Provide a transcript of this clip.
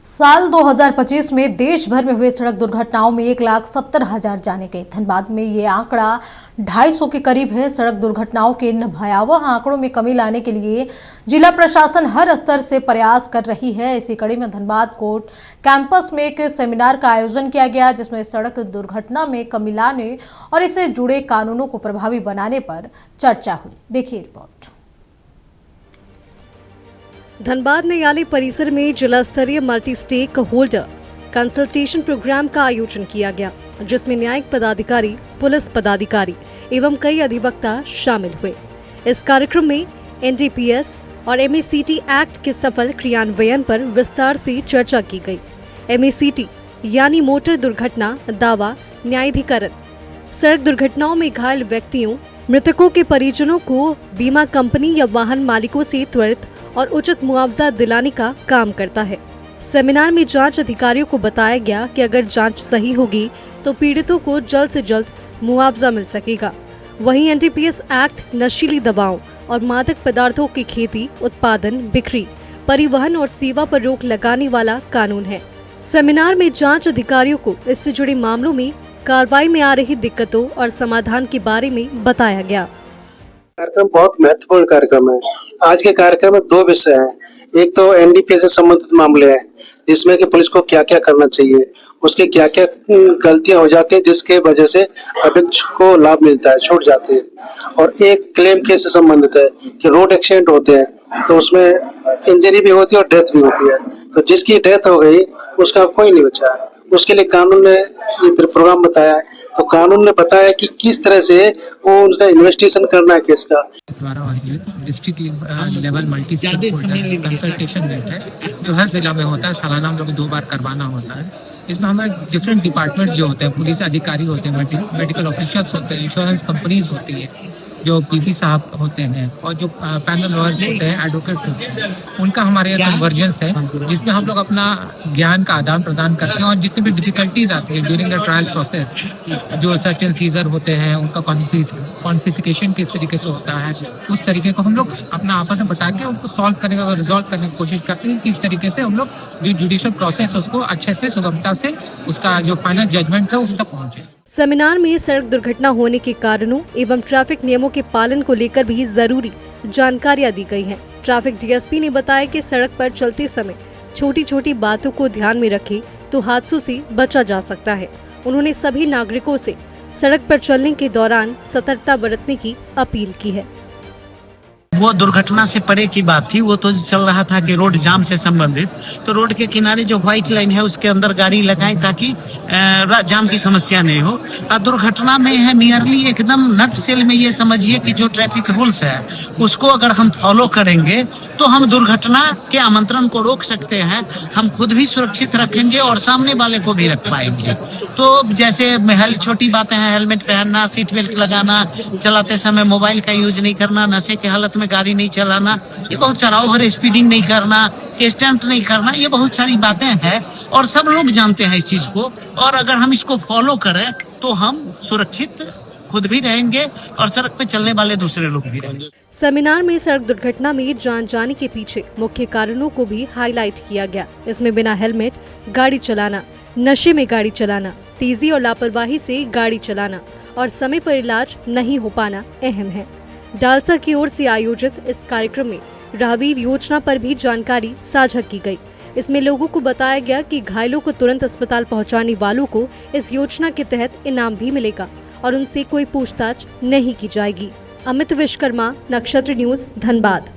साल 2025 में देश भर में हुए सड़क दुर्घटनाओं में 1,70,000 जाने गए। धनबाद में ये आंकड़ा 250 के करीब है। सड़क दुर्घटनाओं के इन भयावह आंकड़ों में कमी लाने के लिए जिला प्रशासन हर स्तर से प्रयास कर रही है। इसी कड़ी में धनबाद कोर्ट कैंपस में एक सेमिनार का आयोजन किया गया, जिसमें सड़क दुर्घटना में कमी लाने और इससे जुड़े कानूनों को प्रभावी बनाने पर चर्चा हुई। देखिए रिपोर्ट। धनबाद न्यायालय परिसर में जिला स्तरीय multi stakeholder consultation programme का आयोजन किया गया, जिसमें न्यायिक पदाधिकारी, पुलिस पदाधिकारी एवं कई अधिवक्ता शामिल हुए। इस कार्यक्रम में एनडीपीएस और एमएसीटी एक्ट के सफल क्रियान्वयन पर विस्तार से चर्चा की गई। एमएसीटी यानी मोटर दुर्घटना दावा न्यायाधिकरण, सड़क दुर्घटनाओं में घायल व्यक्तियों, मृतकों के परिजनों को बीमा कंपनी या वाहन मालिकों से त्वरित और उचित मुआवजा दिलाने का काम करता है। सेमिनार में जांच अधिकारियों को बताया गया कि अगर जांच सही होगी तो पीड़ितों को जल्द से जल्द मुआवजा मिल सकेगा। वहीं एनडीपीएस एक्ट नशीली दवाओं और मादक पदार्थों की खेती, उत्पादन, बिक्री, परिवहन और सेवा पर रोक लगाने वाला कानून है। सेमिनार में जांच अधिकारियों को इससे जुड़े मामलों में कार्रवाई में आ रही दिक्कतों और समाधान के बारे में बताया गया। कार्यक्रम बहुत महत्वपूर्ण कार्यक्रम है। आज के कार्यक्रम में दो विषय हैं। एक तो एनडीपीएस से संबंधित मामले हैं, जिसमें कि पुलिस को क्या क्या करना चाहिए, उसके क्या क्या गलतियां हो जाती हैं जिसके वजह से अभियुक्त को लाभ मिलता है, छूट जाते हैं। और एक क्लेम केस से संबंधित है कि रोड एक्सीडेंट होते हैं तो उसमें इंजरी भी होती है और डेथ भी होती है। तो जिसकी डेथ हो गई उसका कोई नहीं बचा। उसके लिए कानून ने ये प्रोग्राम बताया है। तो कानून ने बताया कि किस तरह से वो उनका इन्वेस्टिगेशन करना है केस का। द्वारा आयोजित district level multi consultation meet है, जो हर जिला में होता है। सालाना हम लोग 2 बार करवाना होता है। इसमें हमारे डिफरेंट डिपार्टमेंट्स जो होते हैं, पुलिस अधिकारी होते हैं, मेडिकल ऑफिसर्स होते हैं, इंश्योरेंस कंपनीज होती है, जो पीपी साहब होते हैं, और जो पैनल लॉयर्स होते हैं, एडवोकेट्स होते हैं, उनका हमारे यहाँ कन्वर्जेंस है, जिसमें हम लोग अपना ज्ञान का आदान प्रदान करते हैं। और जितनी भी डिफिकल्टीज आती है ड्यूरिंग द ट्रायल प्रोसेस, जो सर्च एंड सीजर होते हैं, उनका कॉन्फिस्केशन किस तरीके से होता है, उस तरीके को हम लोग अपना आपस में बता के उनको सॉल्व करने का, रिजॉल्व करने की कोशिश करते हैं। किस तरीके से हम लोग जो जुडिशियल प्रोसेस है उसको अच्छे से, सुगमता से, उसका जो फाइनल जजमेंट है उस तक पहुंचे। सेमिनार में सड़क दुर्घटना होने के कारणों एवं ट्रैफिक नियमों के पालन को लेकर भी जरूरी जानकारियां दी गई हैं। ट्रैफिक डीएसपी ने बताया कि सड़क पर चलते समय छोटी छोटी बातों को ध्यान में रखें तो हादसों से बचा जा सकता है। उन्होंने सभी नागरिकों से सड़क पर चलने के दौरान सतर्कता बरतने की अपील की है। वो दुर्घटना से परे की बात थी। वो तो चल रहा था कि रोड जाम से संबंधित, तो रोड के किनारे जो व्हाइट लाइन है उसके अंदर गाड़ी लगाएं ताकि जाम की समस्या नहीं हो। दुर्घटना में है नियरली एकदम नट सेल में ये समझिए कि जो ट्रैफिक रूल्स है उसको अगर हम फॉलो करेंगे तो हम दुर्घटना के आमंत्रण को रोक सकते हैं। हम खुद भी सुरक्षित रखेंगे और सामने वाले को भी रख पाएंगे। तो जैसे छोटी बातें हैं, हेलमेट पहनना, सीट बेल्ट लगाना, चलाते समय मोबाइल का यूज नहीं करना, नशे के हालत में गाड़ी नहीं चलाना, ये बहुत सारा, ओवर स्पीडिंग नहीं करना, स्टंट नहीं करना, ये बहुत सारी बातें हैं और सब लोग जानते हैं इस चीज को। और अगर हम इसको फॉलो करें तो हम सुरक्षित खुद भी रहेंगे और सड़क पे चलने वाले दूसरे लोग भी रहेंगे। सेमिनार में सड़क दुर्घटना में जान जाने के पीछे मुख्य कारणों को भी हाईलाइट किया गया। इसमें बिना हेलमेट गाड़ी चलाना, नशे में गाड़ी चलाना, तेजी और लापरवाही से गाड़ी चलाना और समय पर इलाज नहीं हो पाना अहम है। डालसा की ओर से आयोजित इस कार्यक्रम में राहवीर योजना पर भी जानकारी साझा की गई। इसमें लोगों को बताया गया कि घायलों को तुरंत अस्पताल पहुंचाने वालों को इस योजना के तहत इनाम भी मिलेगा और उनसे कोई पूछताछ नहीं की जाएगी। अमित विश्वकर्मा, नक्षत्र न्यूज, धनबाद।